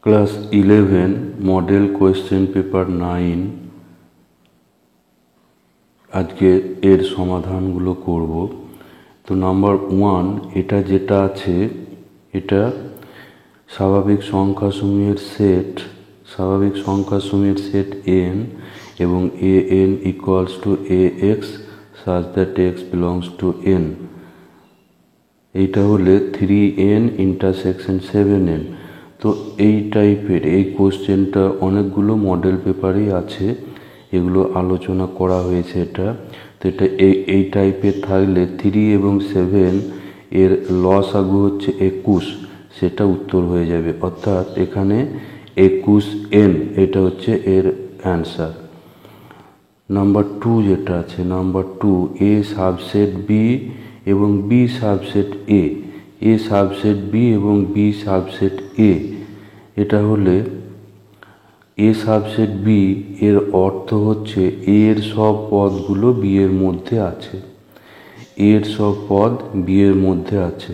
Class 11 model question paper 9 আজকে এর সমাধানগুলো করব। তো নাম্বার 1 এটা যেটা আছে এটা স্বাভাবিক সংখ্যাসমূহের সেট n এবং an equals to ax such that x belongs to n। এইটা হলে 3n ইন্টারসেকশন 7n। তো এই টাইপের এই কোশ্চেনটা অনেকগুলো মডেল পেপারেই আছে, এগুলো আলোচনা করা হয়েছে। এটা তো এটা এই টাইপের থাকলে 3 এবং 7 এর লসাগু হচ্ছে 21, সেটা উত্তর হয়ে যাবে। অর্থাৎ এখানে 21n এটা হচ্ছে এর অ্যান্সার। নাম্বার 2 যেটা আছে, নাম্বার 2 এ সাবসেট বি এবং B subset A, A subset B এবং বি সাবসেট এ। এটা হলে এ সাবসেট বি এর অর্থ হচ্ছে এ এর সব পদগুলো বি এর মধ্যে আছে, এর সব পদ বি এর মধ্যে আছে।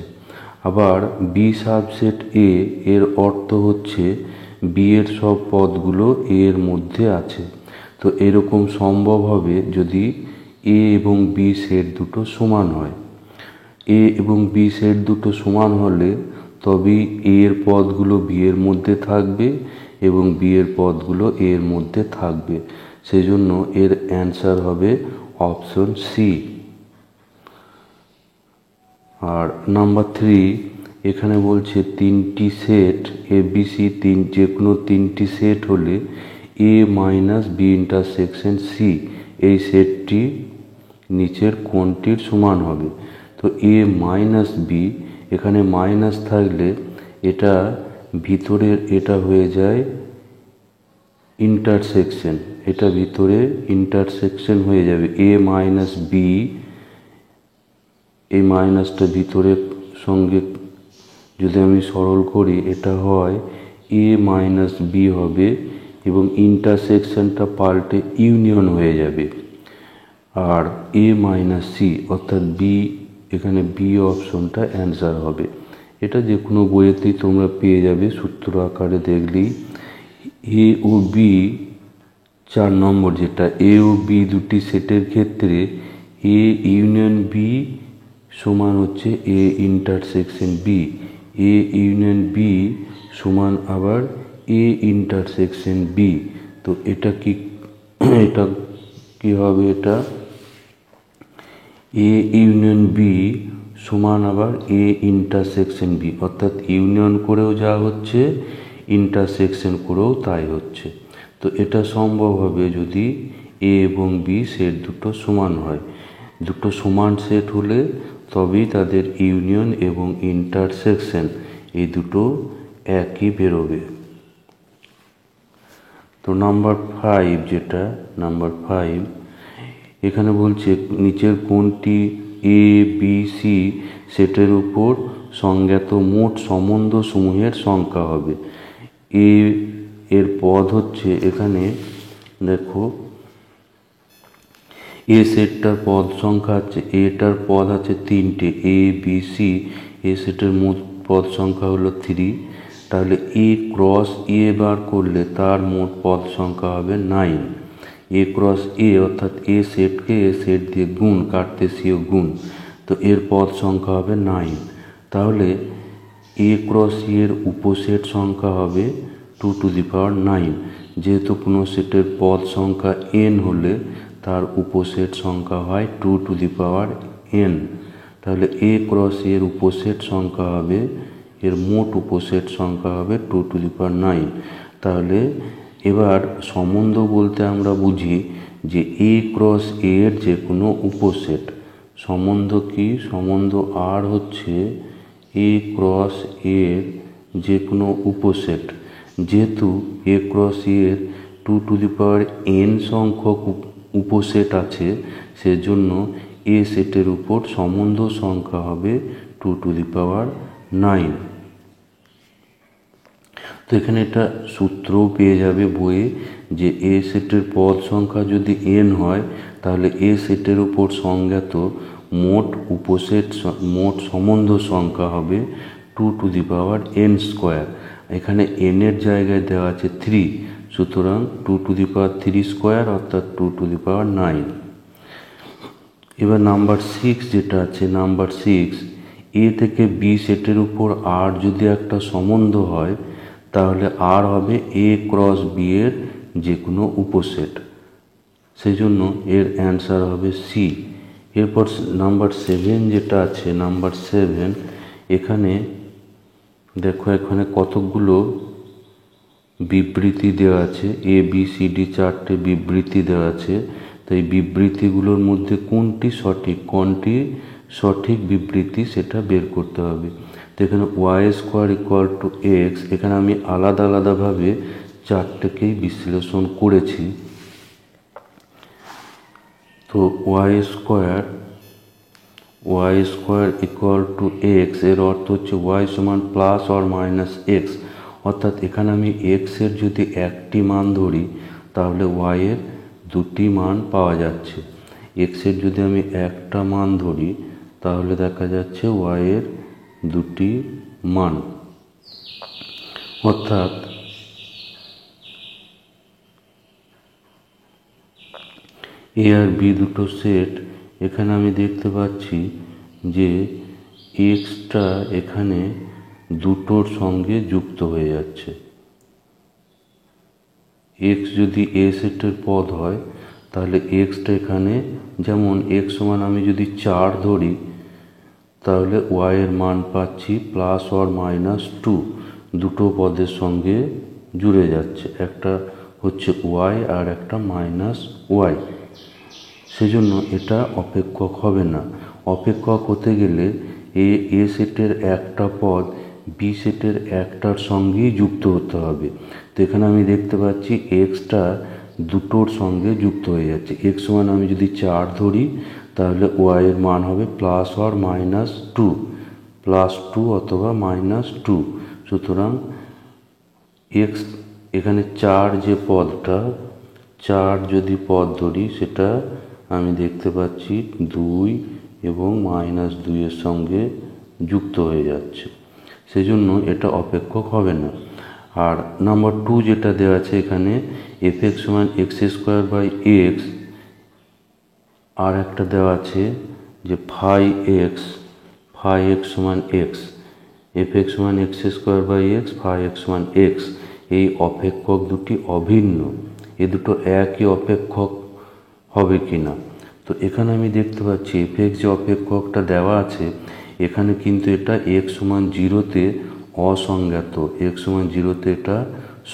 আবার বি সাবসেট এ এর অর্থ হচ্ছে বি এর সব পদগুলো এ এর মধ্যে আছে। তো এরকম সম্ভব হবে যদি এ এবং বি সেট দুটো সমান হয়। এ এবং বি সেট দুটো সমান হলে তবেই এ এর পদগুলো বি এর মধ্যে থাকবে এবং বি এর পদগুলো এ এর মধ্যে থাকবে। সেজন্য এর অ্যান্সার হবে অপশন সি। আর নাম্বার 3 এখানে বলছে তিনটি সেট এ বি সি, যে কোনো তিনটি সেট হলে এ মাইনাস বি ইন্টারসেকশন সি এই সেটটি নিচের কোনটির সমান হবে। তো এ মাইনাস বি, এখানে মাইনাস থাকলে এটা ভিতরের এটা হয়ে যায় ইন্টারসেকশন, এটা ভিতরে ইন্টারসেকশন হয়ে যাবে। এ মাইনাস বি, এই মাইনাসটা ভিতরের সঙ্গে যদি আমি সরল করি এটা হয় এ মাইনাস বি হবে এবং ইন্টারসেকশনটা পাল্টে ইউনিয়ন হয়ে যাবে। আর এ মাইনাস সি অর্থাৎ বি, এখানে বি অপশনটা অ্যান্সার হবে। এটা যে কোনো বইয়েতেই তোমরা পেয়ে যাবে সূত্র আকারে দেখলেই। এ ও বি 4 নম্বর যেটা, এ ও বি দুটি সেটের ক্ষেত্রে এ ইউনিয়ন বি সমান হচ্ছে A intersection B, A union B সমান আবার এ ইন্টারসেকশন বি। তো এটা কি হবে, এটা এ ইউনিয়ন বি সমান আবার এ ইন্টারসেকশন বি, অর্থাৎ ইউনিয়ন করেও যা হচ্ছে ইন্টারসেকশন করেও তাই হচ্ছে। তো এটা সম্ভব হবে যদি এ এবং বি সেট দুটো সমান হয়। দুটো সমান সেট হলে তবেই তাদের ইউনিয়ন এবং ইন্টারসেকশন এই দুটো একই বেরোবে। তো নাম্বার 5 যেটা, নাম্বার 5 এখানে বলছে নিচের কোনটি এ বি সি সেটের উপর সংজ্ঞাত মোট সম্বন্ধ সমূহের সংখ্যা হবে। এ এর পদ হচ্ছে, এখানে দেখো এ সেটটার পদ সংখ্যা আছে, এটার পদ আছে 3টে, এ বি সি, এ সেটের মোট পদ সংখ্যা হলো 3। তাহলে এ ক্রস এ বার করলে তার মোট পদ সংখ্যা হবে 9। এ ক্রস এ অর্থাৎ এ সেটকে এ সেট দিয়ে গুণ, কার্তেশীয় গুণ, তো এর পদ সংখ্যা হবে 9। তাহলে এ ক্রস এর উপসেট সংখ্যা হবে 2 টু দি পাওয়ার 9। যেহেতু কোনো সেটের পদ সংখ্যা n হলে তার উপসেট সংখ্যা হয় 2 টু দি পাওয়ার n। তাহলে এ ক্রস এর উপসেট সংখ্যা হবে, এর মোট উপসেট সংখ্যা হবে 2 টু দি পাওয়ার 9। তাহলে এবার সম্বন্ধ বলতে আমরা বুঝি যে এ ক্রস এর যে কোনো উপসেট। সম্বন্ধ কি? সম্বন্ধ আর হচ্ছে এ ক্রস এর যে কোনো উপসেট। যেহেতু এ ক্রস এর 2 টু দি পাওয়ার n সংখ্যক উপসেট আছে, সেজন্য এ সেটের উপর সম্বন্ধ সংখ্যা হবে 2 টু দি পাওয়ার 9। তো এখানে একটা সূত্রও পেয়ে যাবে বইয়ে যে এ সেটের পদ সংখ্যা যদি n হয় তাহলে এ সেটের উপর সংজ্ঞাত মোট উপসেট, মোট সম্বন্ধ সংখ্যা হবে 2n²। এখানে n এর জায়গায় দেওয়া আছে 3, সুতরাং 2^3² অর্থাৎ 2^9। এবার নাম্বার 6 যেটা আছে, নাম্বার 6, এ থেকে বি সেটের উপর আর যদি একটা সম্বন্ধ হয় তাহলে আর হবে এ ক্রস বি এর যে কোনো উপসেট, সেই জন্য এর অ্যান্সার হবে সি। এরপর নাম্বার 7 যেটা আছে, নাম্বার 7, এখানে দেখো এখানে কতগুলো বিবৃতি দেওয়া আছে, এ বি সি ডি 4টে বিবৃতি দেওয়া আছে। তো এই বিবৃতিগুলোর মধ্যে কোনটি সঠিক বিবৃতি সেটা বের করতে হবে। তো এখানে y² = x, এখানে আমি আলাদা আলাদাভাবে 4টেকেই বিশ্লেষণ করেছি। তো y² = x, এর অর্থ হচ্ছে y = ±x, অর্থাৎ এখানে আমি x এর যদি একটি মান ধরি তাহলে y এর দুটি মান পাওয়া যাচ্ছে। x এর যদি আমি একটা মান ধরি তাহলে দেখা যাচ্ছে y এর দুটি মান, অর্থাৎ এ আর বি দুটো সেট। এখানে আমি দেখতে পাচ্ছি যে এক্সটা এখানে দুটোর সঙ্গে যুক্ত হয়ে যাচ্ছে। এক্স যদি এ সেটের পদ হয় তাহলে এক্সটা এখানে, যেমন এক্স সমান আমি যদি 4 ধরি তাহলে ওয়াই এর মান পাচ্ছি +or-2, দুটো পদের সঙ্গে জুড়ে যাচ্ছে, একটা হচ্ছে ওয়াই আর একটা -ওয়াই। সেজন্য এটা অপেক্ষক হবে না। অপেক্ষক হতে গেলে এ সেটের একটা পদ বি সেটের একটার সঙ্গেই যুক্ত হতে হবে। তো এখানে আমি দেখতে পাচ্ছি এক্সটা দুটোর সঙ্গে যুক্ত হয়ে যাচ্ছে। এক্স সমান আমি যদি 4 ধরি তাহলে ওয়াই এর মান হবে +or-2, +2 অথবা -2। সুতরাং এক্স এখানে 4 যে পদটা, 4 যদি পদ ধরি সেটা আমি দেখতে পাচ্ছি 2 এবং -2 এর সঙ্গে যুক্ত হয়ে যাচ্ছে, সেজন্য এটা অপেক্ষক হবে না। আর নাম্বার 2 যেটা দেওয়া আছে এখানে fx = x²/x, আর একটা দেওয়া আছে যে φx = x, fx = x²/x, φx = x। এই অপেক্ষক দুটি অভিন্ন, এ দুটো একই অপেক্ষক হবে কিনা। তো এখানে আমি দেখতে পাচ্ছি fx যে অপেক্ষকটা দেওয়া আছে এখানে কিন্তু এটা x = 0-তে অসংজ্ঞাত, x = 0-তে এটা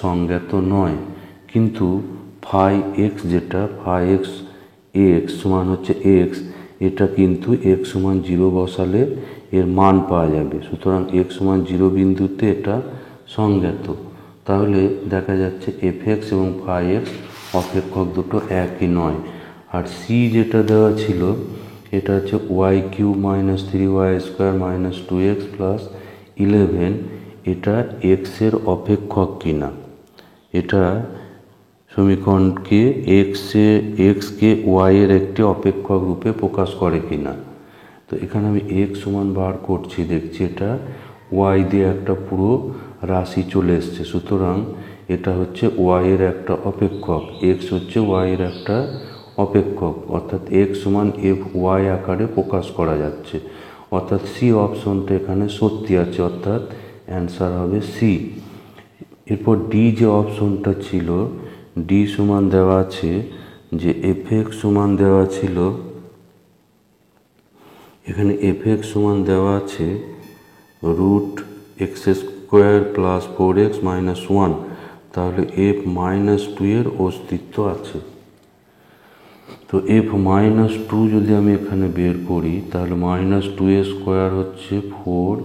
সংজ্ঞাত নয়। কিন্তু φx যেটা φx সমান হচ্ছে x, এটা কিন্তু x = 0 বসালে এর মান পাওয়া যাবে। সুতরাং x = 0 বিন্দুতে এটা সংজ্ঞাত। তাহলে দেখা যাচ্ছে fx এবং φx অপেক্ষক দুটো একই নয়। আর সি যেটা দেওয়া ছিল এটা হচ্ছে y³ - 3y² - 2x + 11, এটা x এর অপেক্ষক কিনা, এটা সমীকরণকে x কে y এর একটি অপেক্ষক রূপে প্রকাশ করে কিনা। তো এখানে আমি x সমান বার করছি, দেখছি এটা y দিয়ে একটা পুরো রাশি চলে এসছে, সুতরাং এটা হচ্ছে y এর একটা অপেক্ষক, x হচ্ছে y এর একটা অপেক্ষক, অর্থাৎ x সমান fy আকারে প্রকাশ করা যাচ্ছে, অর্থাৎ সি অপশনটা এখানে সত্যি আছে, অর্থাৎ অ্যান্সার হবে সি। এরপর ডি যে অপশনটা ছিল, ডি সমান দেওয়া আছে যে fx সমান দেওয়া ছিল, এখানে fx সমান দেওয়া আছে √x² + 4x - 1, তাহলে f-2 এর অস্তিত্ব আছে। তো f-2 যদি আমি এখানে বের করি তাহলে -2² হচ্ছে 4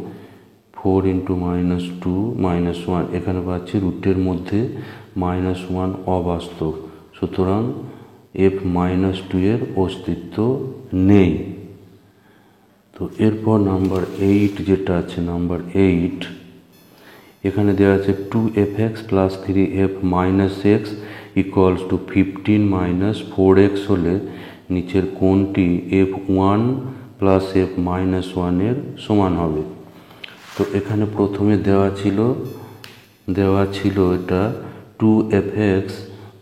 × -2 -1, এখানে পাচ্ছি রুটের মধ্যে -1 অবাস্তব, সুতরাং f-2 এর অস্তিত্ব নেই। তো এরপর নাম্বার 8 যেটা আছে, নাম্বার 8 এখানে দেওয়া আছে 2fx + 3f - x = 15 - 4x হলে নিচের কোনটি f1 + f-1 এর সমান হবে। তো এখানে প্রথমে দেওয়া ছিল এটা 2f(x)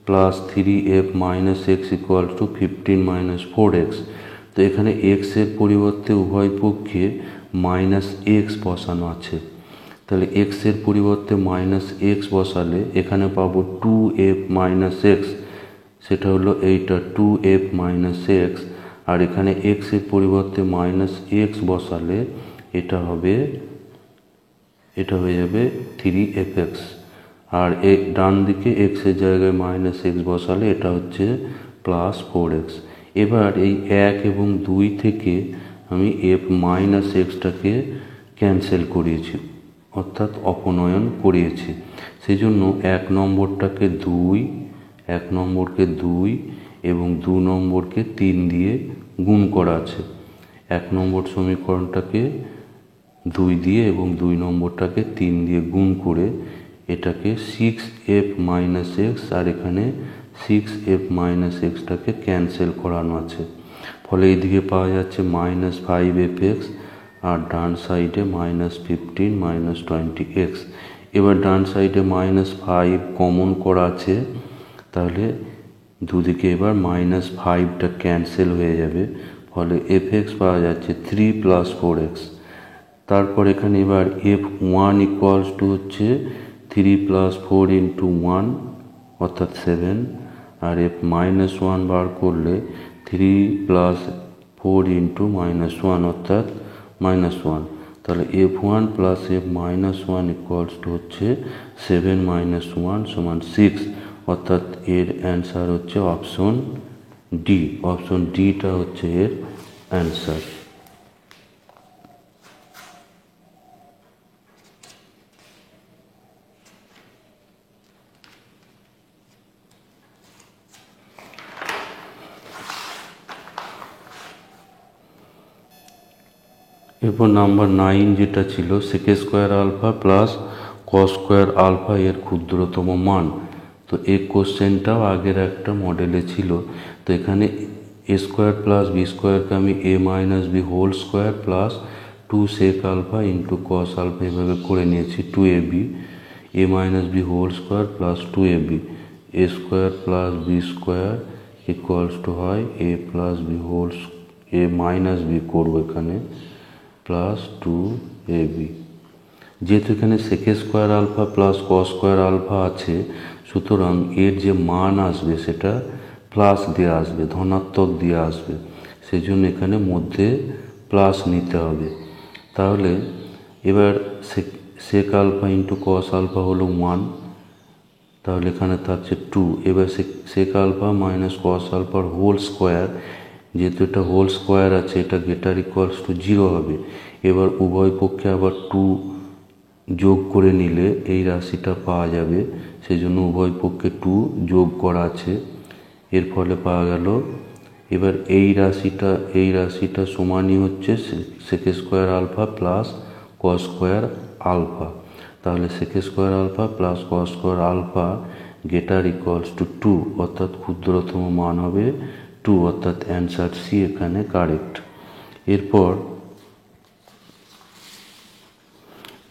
plus 3f minus x equal to 15 minus 4x। তো এখানে এক্স এর পরিবর্তে উভয় পক্ষে মাইনাস এক্স বসানো আছে, তাহলে এক্স এর পরিবর্তে মাইনাস এক্স বসালে এখানে পাবো 2f মাইনাস এক্স, সেটা হলো এইটা 2f মাইনাস এক্স। আর এখানে এক্স এর পরিবর্তে মাইনাস এক্স বসালে এটা হয়ে যাবে 3fx। আর ডান দিকে এক্স এর জায়গায় মাইনাস এক্স বসালে এটা হচ্ছে প্লাস 4x। এবার এই 1 এবং 2 থেকে আমি f মাইনাস এক্সটাকে ক্যান্সেল করিয়েছি, অর্থাৎ অপনয়ন করিয়েছি। সেই জন্য 1 নম্বরকে 2 এবং 2 নম্বরকে 3 দিয়ে গুণ করা আছে। 1 নম্বর সমীকরণটাকে 2 দিয়ে এবং 2 নম্বরটাকে 3 দিয়ে গুণ করে এটাকে 6f মাইনাস এক্স আর এখানে 6f মাইনাস এক্সটাকে ক্যান্সেল করানো আছে। ফলে এইদিকে পাওয়া যাচ্ছে মাইনাস 5fx আর ডান সাইডে মাইনাস 15 মাইনাস 20x। এবার ডান সাইডে মাইনাস 5 কমন করা আছে, তাহলে দুদিকে এবার মাইনাস 5টা ক্যান্সেল হয়ে যাবে, ফলে fx পাওয়া যাচ্ছে 3 প্লাস 4x। তারপর এখানে এবার f1 ইকুয়ালস টু হচ্ছে 3 প্লাস 4 ইন্টু 1 অর্থাৎ 7, আর f মাইনাস 1 বার করলে 3 প্লাস 4 ইন্টু মাইনাস 1 অর্থাৎ মাইনাস 1। তাহলে f1 plus f minus 1 equals to হচ্ছে 7 মাইনাস 1 সমান 6, অর্থাৎ এর অ্যান্সার হচ্ছে অপশন ডি। অপশন ডিটা হচ্ছে এর অ্যান্সার। এরপর নাম্বার 9 যেটা ছিল sec square alpha plus cos square alpha এর ক্ষুদ্রতম মান। তো এই কোশ্চেনটাও আগের একটা মডেলে ছিল। তো এখানে a স্কোয়ার প্লাস বি স্কোয়ারকে আমি a minus B whole square plus 2 sec alpha into cos alpha এভাবে করে নিয়েছি 2ab, a minus B whole square plus 2ab, a square plus B square equals to হয় a plus B whole a minus B করবো এখানে plus 2ab। যেহেতু এখানে sec square alpha plus cos square alpha আছে, সুতরাং এর যে মান আসবে সেটা প্লাস দিয়ে আসবে, ধনাত্মক দিয়ে আসবে, সেই জন্য এখানে মধ্যে প্লাস নিতে হবে। তাহলে এবার sec alpha into cos alpha হলো 1, তাহলে এখানে থাকছে 2। এবার sec আলফা মাইনাস cos আলফার হোল স্কোয়ার, যেহেতু এটা হোল স্কোয়ার আছে এটা গ্রেটার ইকুয়ালস টু 0 হবে। এবার উভয় পক্ষে আবার 2 যোগ করে নিলে এই রাশিটা পাওয়া যাবে, সেই জন্য উভয় পক্ষে 2 যোগ করা আছে। এর ফলে পাওয়া গেল এবার এই রাশিটা সমানই হচ্ছে sec square alpha plus cos square alpha. তাহলে sec square alpha plus cos square alpha greater equals to 2, অর্থাৎ ক্ষুদ্রতম মান হবে 2, অর্থাৎ অ্যান্সার সি এখানে কারেক্ট। এরপর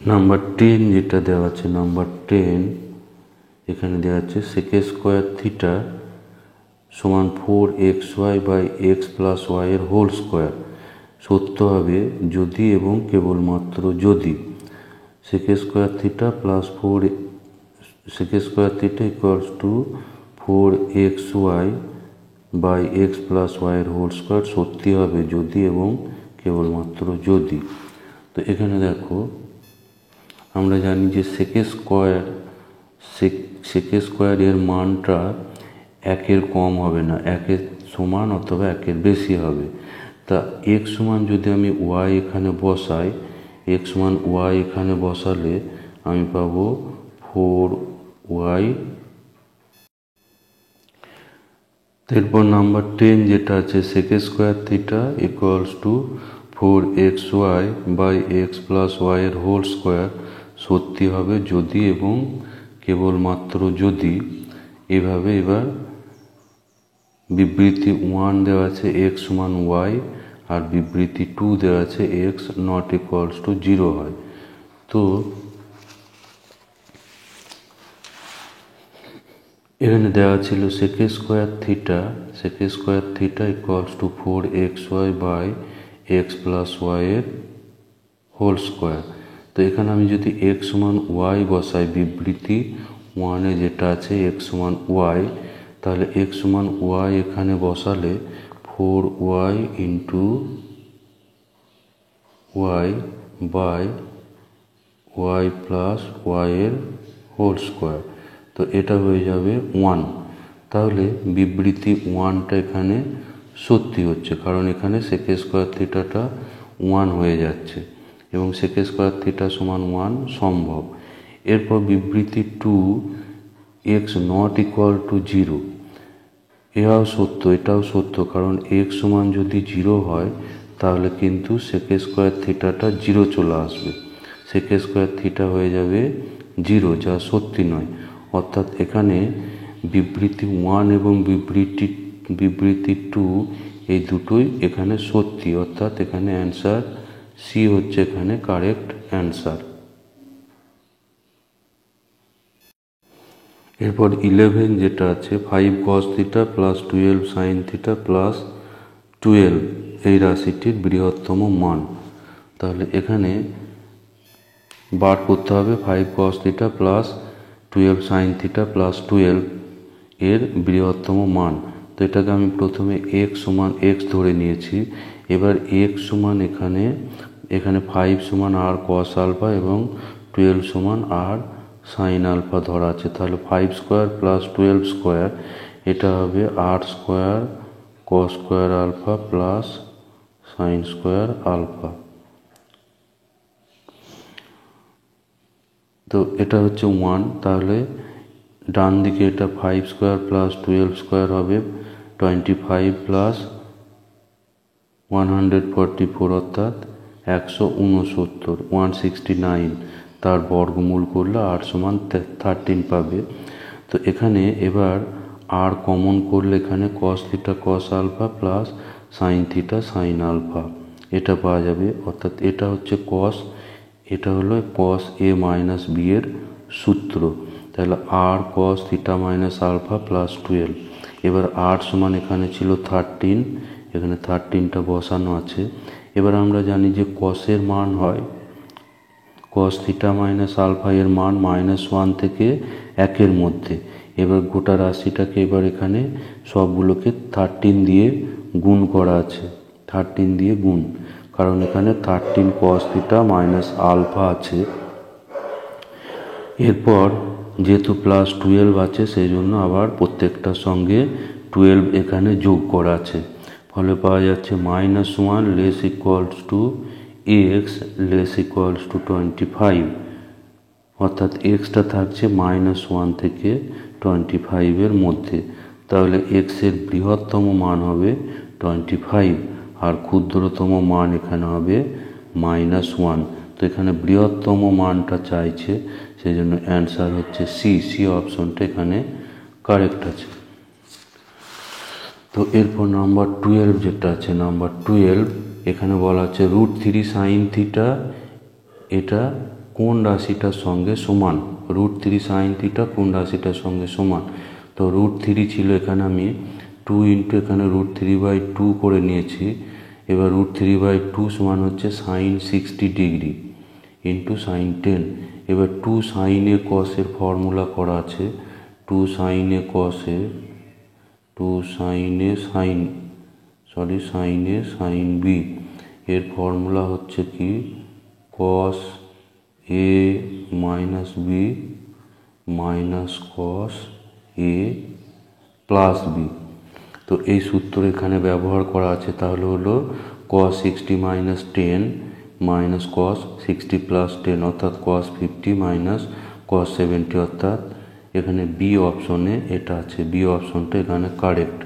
নাম্বার 10 যেটা দেওয়া আছে, নাম্বার 10 এখানে দেওয়া আছে sec স্কোয়ার থিটা সমান 4xy by X plus Y এর হোল স্কোয়ার সত্য হবে যদি এবং কেবলমাত্র যদি sec square theta plus 4 sec square theta equals to 4xy by X plus Y এর হোল স্কোয়ার সত্যি হবে যদি এবং কেবলমাত্র যদি। তো এখানে দেখো আমরা জানি যে sec স্কোয়ার এর মানটা 1-এর কম হবে না, 1-এর সমান অথবা 1-এর বেশি হবে। তা x সমান যদি আমি y এখানে বসাই, x সমান y এখানে বসালে আমি পাবো 4y। এরপর নাম্বার 10 যেটা আছে sec square theta equals to 4xy by X plus Y এর হোল স্কোয়ার সত্যি হবে যদি এবং কেবলমাত্র যদি। এভাবে এবার বিবৃতি 1 দেওয়া আছে x সমান y আর বিবৃতি 2 দেওয়া আছে x নট ইকুয়ালস টু 0 হয়। তো এখানে দেওয়া ছিল sec square theta equals to 4xy by x plus Y এর হোল স্কোয়ার। তো এখানে আমি যদি x সমান ওয়াই বসাই, বিবৃতি 1-এ যেটা আছে x সমান ওয়াই, তাহলে x সমান ওয়াই এখানে বসালে 4y into Y by Y plus Y এর হোল স্কোয়ার। তো এটা হয়ে যাবে 1। তাহলে বিবৃতি 1টা এখানে সত্যি হচ্ছে, কারণ এখানে sec স্কোয়ার থিটাটা 1 হয়ে যাচ্ছে এবং sec স্কোয়ার থিটা সমান 1 সম্ভব। এরপর বিবৃতি 2 x নট ইকুয়াল টু 0, এটাও সত্য, কারণ x সমান যদি 0 হয় তাহলে কিন্তু sec স্কোয়ার থিটাটা 0 চলে আসবে, sec স্কোয়ার থিটা হয়ে যাবে 0, যা সত্যি নয়। অর্থাৎ এখানে বিবৃতি 1 এবং বিবৃতি 2 এই দুটোই এখানে সত্যি, অর্থাৎ এখানে অ্যান্সার সি হচ্ছে এখানে কারেক্ট অ্যান্সার। এরপর 11 যেটা আছে 5 cos theta plus 12 sin theta plus 12 এই রাশিটির বৃহত্তম মান। তাহলে এখানে বার করতে হবে 5 cos theta plus 12 sin theta plus 12 এর বৃহত্তম মান। তো এটাকে আমি প্রথমে x সমান x ধরে নিয়েছি। এবার x সমান এখানে 5 সমান r cos আলফা এবং 12 সমান r sin আলফা ধরা আছে। তাহলে 5 স্কোয়ার প্লাস 12 স্কোয়ার এটা হবে r square cos square alpha plus sin square alpha. তো এটা হচ্ছে 1। তাহলে ডান দিকে এটা 5 স্কোয়ার প্লাস 12 স্কোয়ার হবে 25 প্লাস 144 অর্থাৎ 169 169, তার বর্গমূল করলে r সমান 13 পাবে। তো এখানে এবার r কমন করলে এখানে cos theta cos alpha plus sin theta sin alpha এটা পাওয়া যাবে, অর্থাৎ এটা হচ্ছে cos, এটা হলো cos a মাইনাস b এর সূত্র। তাহলে r cos theta minus alpha plus 12। এবার r সমান এখানে ছিল 13, এখানে 13টা বসানো আছে। এবার আমরা জানি যে cos এর মান হয় cos থিটা মাইনাস আলফা এর মান -1 থেকে 1 এর মধ্যে। এবার গোটা রাশিটাকে এবার এখানে সবগুলোকে 13 দিয়ে গুণ করা আছে, 13 দিয়ে গুণ, কারণ এখানে 13 cos থিটা মাইনাস আলফা আছে। এরপর যেহেতু প্লাস 12 আছে সেই জন্য আবার প্রত্যেকটার সঙ্গে 12 এখানে যোগ করা আছে, ফলে পাওয়া যাচ্ছে -1 less equals two x less equals two 25, অর্থাৎ এক্সটা থাকছে -1 থেকে 25 এর মধ্যে। তাহলে x এর বৃহত্তম মান হবে 25 আর ক্ষুদ্রতম মান এখানে হবে -1। তো এখানে বৃহত্তম মানটা চাইছে, সেই জন্য অ্যান্সার হচ্ছে সি অপশনটা এখানে কারেক্ট আছে। তো এরপর নাম্বার 12 যেটা আছে, নাম্বার 12 এখানে বলা আছে √3 sin থিটা এটা কোন রাশিটার সঙ্গে সমান, √3 sin থিটা কোন রাশিটার সঙ্গে সমান। তো √3 ছিল, এখানে আমি 2 ইন্টু এখানে √3/2 করে নিয়েছি। এবার √3/2 সমান হচ্ছে sin 60 ডিগ্রি ইন্টু sin 10। এবার 2 sin a cos এর ফর্মুলা করা আছে, 2 sin a cos A sin a sin b এর ফর্মুলা হচ্ছে কি cos a minus b minus cos a plus b। তো এই সূত্র এখানে ব্যবহার করা আছে, তাহলে হলো cos 60 minus 10 minus cos 60 plus 10 অর্থাৎ cos 50 মাইনাস cos 70, অর্থাৎ এখানে বি অপশনে এটা আছে, বি অপশনটা এখানে কারেক্ট।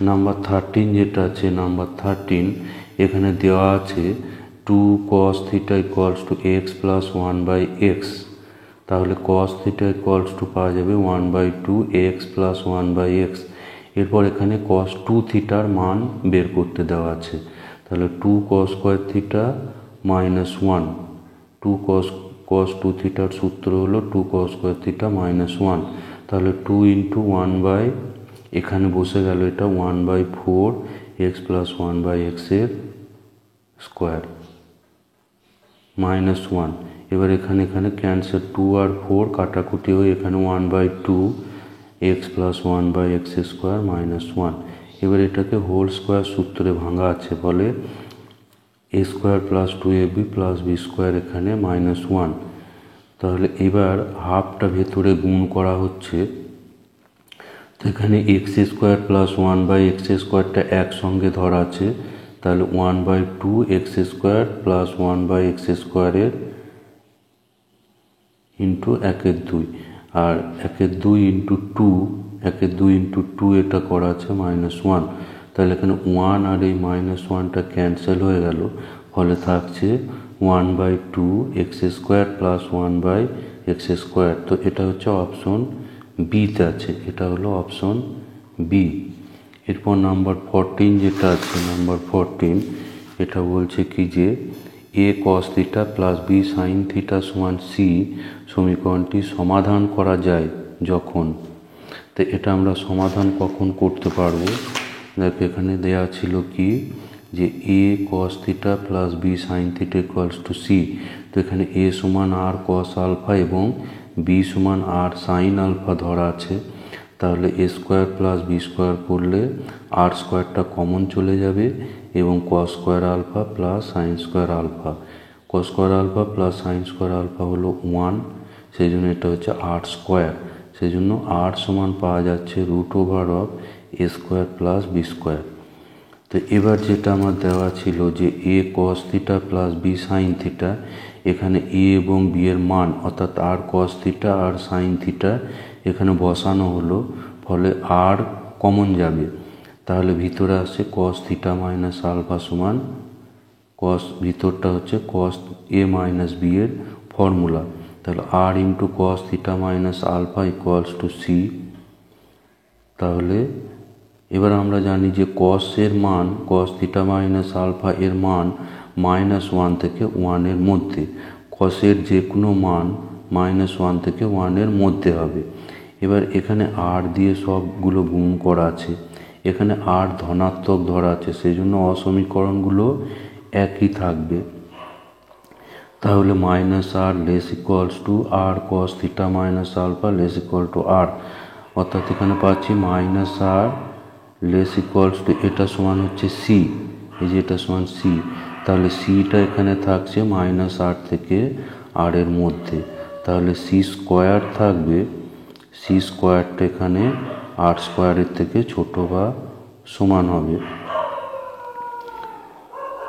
নাম্বার 13 যেটা আছে, নাম্বার 13 এখানে দেওয়া আছে 2 cos theta equals two x plus 1/x। তাহলে cos থিটা ইকুয়ালস টু পাওয়া যাবে 1/2 x প্লাস 1/x। এরপর এখানে cos 2 থিটার মান বের করতে দেওয়া আছে, তাহলে 2 cos square theta minus 1, 2 cos কস 2 থিটার সূত্র হলো 2 cos স্কোয়ার থিটা মাইনাস 1, তাহলে 2 ইন্টু 1 বাই, এখানে বসে গেল এটা 1/4 এক্স প্লাস 1/x এর স্কোয়ার মাইনাস 1। এবার এখানে ক্যান্সেল, 2 আর 4 কাটাকুটি হয়ে এখানে 1/2 x plus 1/x square minus 1। এবার এটাকে হোল স্কোয়ার সূত্রে ভাঙা আছে, বলে A square plus 2ab plus B square এখানে মাইনাস 1। তাহলে এবার হাফটা ভেতরে গুণ করা হচ্ছে, তো এখানে এক্স স্কোয়ার প্লাস 1/x স্কোয়ারটা একসঙ্গে ধরা আছে, তাহলে 1/2 এক্স স্কোয়ার প্লাস 1/x স্কোয়ারের ইন্টু 1/2, আর 1/2 ইন্টু 2, 1/2 ইন্টু 2 এটা করা আছে মাইনাস 1। তাহলে এখানে 1 আর এই মাইনাস 1টা ক্যান্সেল হয়ে গেল, ফলে থাকছে 1/2 x square plus 1/x square. তো এটা হচ্ছে অপশন বিতে আছে, এটা হলো অপশন বি। এরপর নাম্বার 14 যেটা আছে, নাম্বার 14 এটা বলছে কি যে A cos theta plus B sine theta সমান সি সমীকরণটি সমাধান করা যায় যখন। তো এটা আমরা সমাধান কখন করতে পারবো, দেখো এখানে দেয়া ছিল কি যে A cos theta plus B sine theta equals to C. তো এখানে এ সমান আর কস আলফা এবং বি সমান আর সাইন আলফা ধরা আছে, তাহলে A square plus B square করলে আর স্কোয়ারটা কমন চলে যাবে এবং cos square alpha plus sine square alpha, cos square alpha plus sine square alpha হলো 1, সেই জন্য এটা হচ্ছে আর স্কোয়ার। সেই জন্য আর সমান পাওয়া যাচ্ছে √over A square plus B square. তো এবার যেটা আমার দেওয়া ছিল যে A cos theta plus B sine theta, এখানে এ এবং বি এর মান অর্থাৎ আর কস থিটা আর সাইন থিটা এখানে বসানো হলো, ফলে আর কমন যাবে, তাহলে ভিতরে আসছে কস থিটা মাইনাস আলফা সমান কস, ভিতরটা হচ্ছে কস এ মাইনাস বি এর ফর্মুলা, তাহলে R into cos theta minus alpha equals to C. তাহলে এবার আমরা জানি যে কস এর মান, কস থিটা মাইনাস আলফা এর মান -1 থেকে 1 এর মধ্যে, কসের যে কোনো মান -1 থেকে 1 এর মধ্যে হবে। এবার এখানে আর দিয়ে সবগুলো গুণ করা আছে, এখানে আর ধনাত্মক ধরা আছে, সেই জন্য অসমীকরণগুলো একই থাকবে। তাহলে minus R less equals to R cos theta minus alpha less equal to R, অর্থাৎ এখানে পাচ্ছি minus R less equals to, এটা সমান হচ্ছে সি, এই যে এটা সমান সি, তাহলে সিটা এখানে থাকছে -8 থেকে আর এর মধ্যে, তাহলে সি স্কোয়ার থাকবে, সি স্কোয়ারটা এখানে আর স্কোয়ারের থেকে ছোট বা সমান হবে,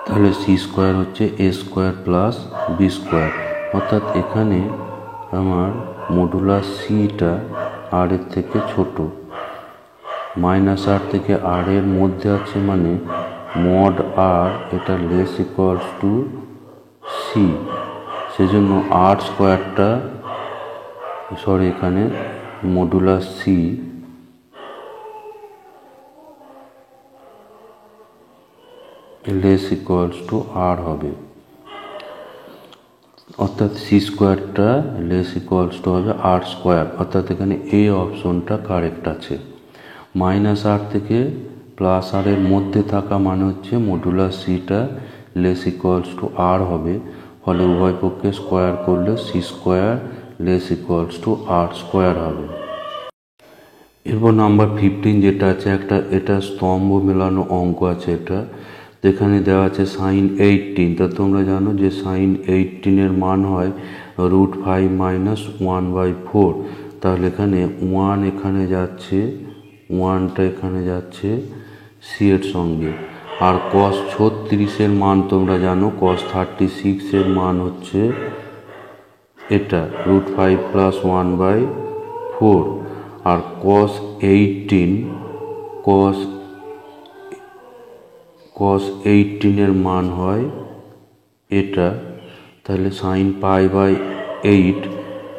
তাহলে সি স্কোয়ার হচ্ছে এ স্কোয়ার প্লাস বি স্কোয়ার, অর্থাৎ এখানে আমার মডুলাস সিটা আর এর থেকে ছোট, -8 থেকে আর এর মধ্যে আছে মানে মড আর এটা লেস ইকুয়ালস টু সি, সেজন্য আর স্কোয়ারটা এখানে modulus C less equals to R হবে, অর্থাৎ সি স্কোয়ারটা লেস ইকুয়ালস টু হবে আর স্কোয়ার, অর্থাৎ এখানে এই অপশনটা কারেক্ট আছে। -8 থেকে প্লাস আর এর মধ্যে থাকা মানে হচ্ছে মডুলাস সিটা লেস ইকুয়ালস টু আর হবে, ফলে উভয় পক্ষে স্কোয়ার করলে C square less equals to R square হবে। এরপর নাম্বার 15 যেটা আছে, এটা স্তম্ভ মেলানো অঙ্ক আছে, এটা এখানে দেওয়া আছে সাইন 18, তা তোমরা জানো যে সাইন 18 এর মান হয় √5 - 1/4, তাহলে এখানে 1 এখানে যাচ্ছে, 1টা এখানে যাচ্ছে সি এর সঙ্গে, আর cos 36 এর মান তোমরা জানো, cos 36 এর মান হচ্ছে এটা √5 + 1/4, আর cos 18 এর মান হয় এটা, তাহলে sin π/8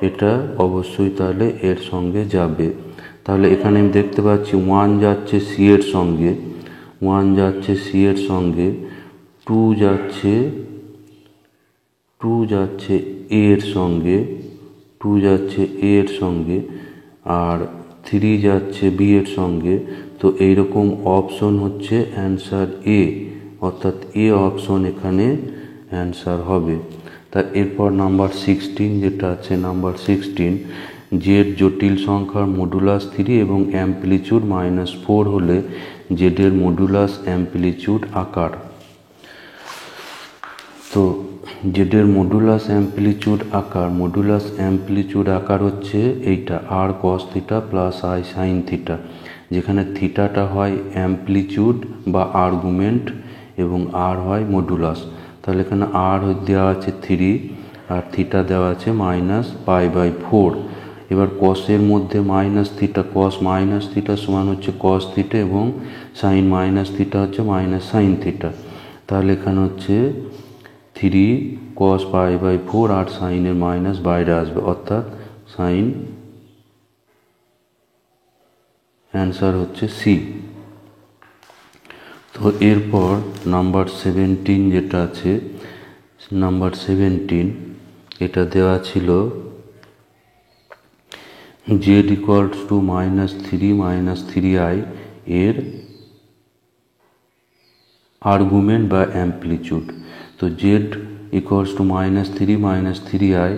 এটা অবশ্যই তাহলে এর সঙ্গে যাবে। তাহলে এখানে আমি দেখতে পাচ্ছি 1 যাচ্ছে সি এর সঙ্গে, 1 যাচ্ছে সি এর সঙ্গে, 2 যাচ্ছে এ এর সঙ্গে, 2 যাচ্ছে এ এর সঙ্গে, আর 3 যাচ্ছে বি এর সঙ্গে। তো এইরকম অপশন হচ্ছে অ্যান্সার এ, অর্থাৎ এ অপশন এখানে অ্যান্সার হবে। তা এরপর নাম্বার 16 যেটা আছে, নাম্বার 16, জেড জটিল সংখ্যার মডুলাস 3 এবং অ্যাম্পলিচিউড -4 হলে জেডের মডুলাস অ্যাম্পলিচিউড আকার। তো জেডের মডুলাস অ্যাম্পলিচিউড আকার হচ্ছে এইটা, R cos theta plus i sine theta, যেখানে থিটাটা হয় অ্যাম্পলিচিউড বা আর্গুমেন্ট এবং আর হয় মডুলাস। তাহলে এখানে আর দেওয়া আছে 3 আর থিটা দেওয়া আছে -π/4। এবার কসের মধ্যে মাইনাস থিটা, কস মাইনাস থিটা সমান হচ্ছে কস থিটা এবং সাইন মাইনাস থিটা হচ্ছে মাইনাস সাইন থিটা। তাহলে এখানে হচ্ছে 3 cos π/4 আর সাইনের মাইনাস বাইরে আসবে, অর্থাৎ সাইন, অ্যান্সার হচ্ছে সি। তো এরপর নাম্বার 17 যেটা আছে, নাম্বার 17 এটা দেওয়া ছিল z = -3 -3i এর আর্গুমেন্ট বা অ্যাম্পলিচিউড। তো z = -3 -3i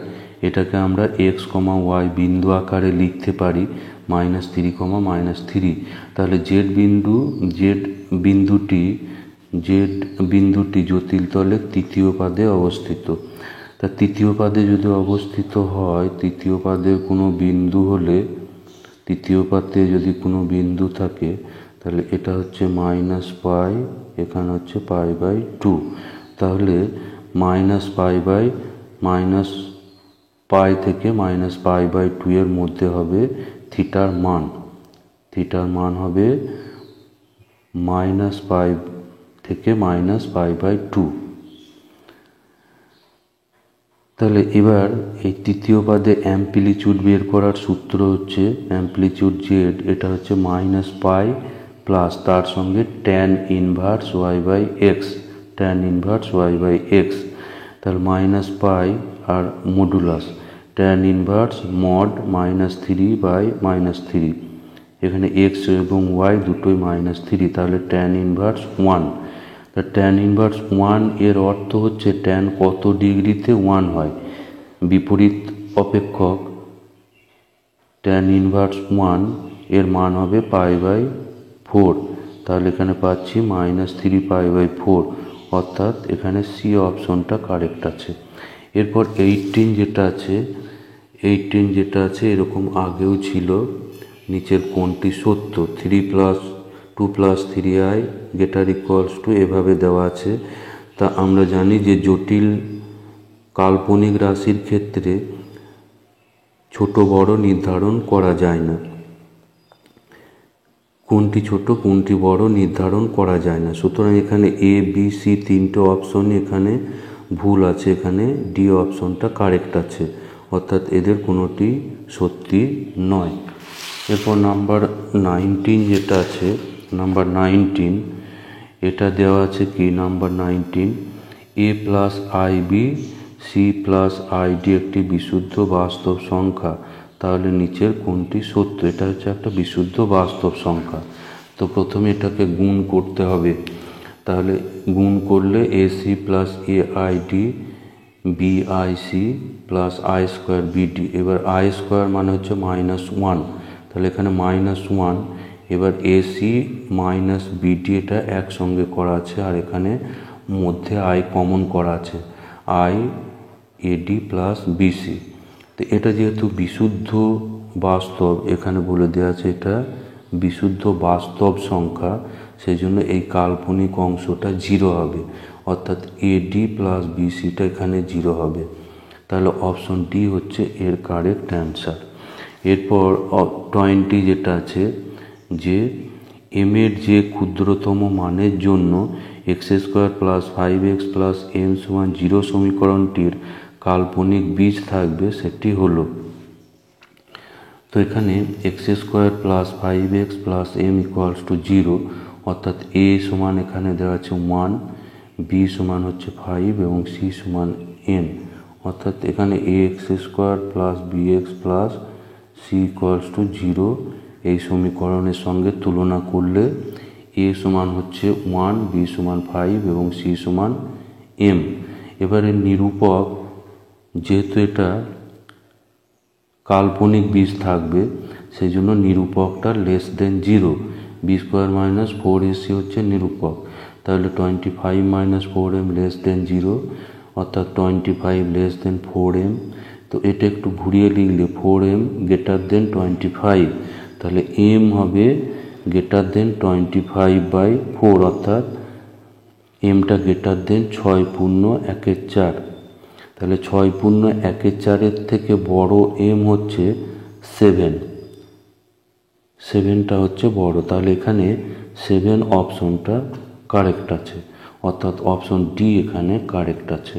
এটাকে আমরা x, y বিন্দু আকারে লিখতে পারি -3, -3। তাহলে z বিন্দুটি জটিল তলের তৃতীয় পাদে অবস্থিত। তা তৃতীয় পাদে যদি অবস্থিত হয়, তৃতীয় পাদের কোনো বিন্দু হলে, তৃতীয় পাদে যদি কোনো বিন্দু থাকে, তাহলে এটা হচ্ছে -π, এখানে হচ্ছে π/2। তাহলে -π থেকে -π/2 এর মধ্যে হবে থিটার মান। থিটার মান হবে -π থেকে -π/2। তাহলে এবার এই তৃতীয় পাদে অ্যাম্পলিচিউড বের করার সূত্র হচ্ছে অ্যাম্পলিচিউড জেড, এটা হচ্ছে -π প্লাস তার সঙ্গে tan inverse y/x, tan inverse y/x। তাহলে -π আর মডুলাস tan ইনভার্স মড -3/-3, এখানে x এবং y দুটোই -3, তাহলে tan ইনভার্স 1। তা tan ইনভার্স 1 এর অর্থ হচ্ছে tan কত ডিগ্রিতে 1 হয়, বিপরীত অপেক্ষক tan ইনভার্স 1 এর মান হবে π/4। তাহলে এখানে পাচ্ছি -3π/4, অর্থাৎ এখানে সি অপশনটা কারেক্ট আছে। এরপর 18 যেটা আছে এরকম আগেও ছিল, নিচের কোণটি সত্য, 3 + 2 + 3i গেটার ইকুয়ালস টু এভাবে দেওয়া আছে। তা আমরা জানি যে জটিল কাল্পনিক রাশির ক্ষেত্রে ছোট বড় নির্ধারণ করা যায় না, কোনটি ছোট কোনটি বড় নির্ধারণ করা যায় না। সুতরাং এখানে এ বি সি তিনটে অপশনই এখানে ভুল আছে, এখানে ডি অপশনটা কারেক্ট আছে, অর্থাৎ এদের কোনোটি সত্যি নয়। এরপর নাম্বার 19 যেটা আছে, নাম্বার 19 এটা দেওয়া আছে কি, number 19, a + ib c + id একটি বিশুদ্ধ বাস্তব সংখ্যা, তাহলে নিচের কোনটি সত্য? এটা হচ্ছে একটা বিশুদ্ধ বাস্তব সংখ্যা। তো প্রথমে এটাকে গুণ করতে হবে, তাহলে গুণ করলে ac + aid bic + i² bd। এবার i² মানে হচ্ছে -1, তাহলে এখানে -1। এবার ac - bd এটা একসঙ্গে করা আছে, আর এখানে মধ্যে i কমন করা আছে, i ad + bc। তো এটা যেহেতু বিশুদ্ধ বাস্তব, এখানে বলে দেওয়া আছে এটা বিশুদ্ধ বাস্তব সংখ্যা, সেই জন্য এই কাল্পনিক অংশটা 0 হবে, অর্থাৎ ad + bcটা এখানে 0 হবে। তাহলে অপশন ডি হচ্ছে এর কারেক্ট অ্যান্সার। এরপর 20 যেটা আছে, যে m এর যে ক্ষুদ্রতম মানের জন্য x² + 5x + m = 0 সমীকরণটির কাল্পনিক বীজ থাকবে, সেটি হলো। তো এখানে x² + 5x + m = 0, অর্থাৎ a সমান এখানে দেওয়া আছে 1, b সমান হচ্ছে 5 এবং c সমান n, অর্থাৎ এখানে A X square plus B X plus C equals to 0 এই সমীকরণের সঙ্গে তুলনা করলে এ সমান হচ্ছে 1, বি সমান 5 এবং সি সমান এম। এবারে নিরূপক, যেহেতু এটা কাল্পনিক বীজ থাকবে সেই জন্য নিরূপকটা less than 0। B square minus 4ac হচ্ছে নিরূপক, তাহলে 25 মাইনাস 4m লেস দেন 0, অর্থাৎ 25 লেস দেন 4m। তো এটা একটু ঘুরিয়ে লিখলে 4m গ্রেটার দেন 25, তাহলে m হবে গ্রেটার দেন 25/4, অর্থাৎ mটা গ্রেটার দেন 6 পূর্ণ 1/4। তাহলে 6 পূর্ণ 1/4 থেকে বড় m হচ্ছে 7, 7টা হচ্ছে বড়, তাহলে এখানে 7 অপশনটা কারেক্ট আছে, অর্থাৎ অপশন ডি এখানে কারেক্ট আছে।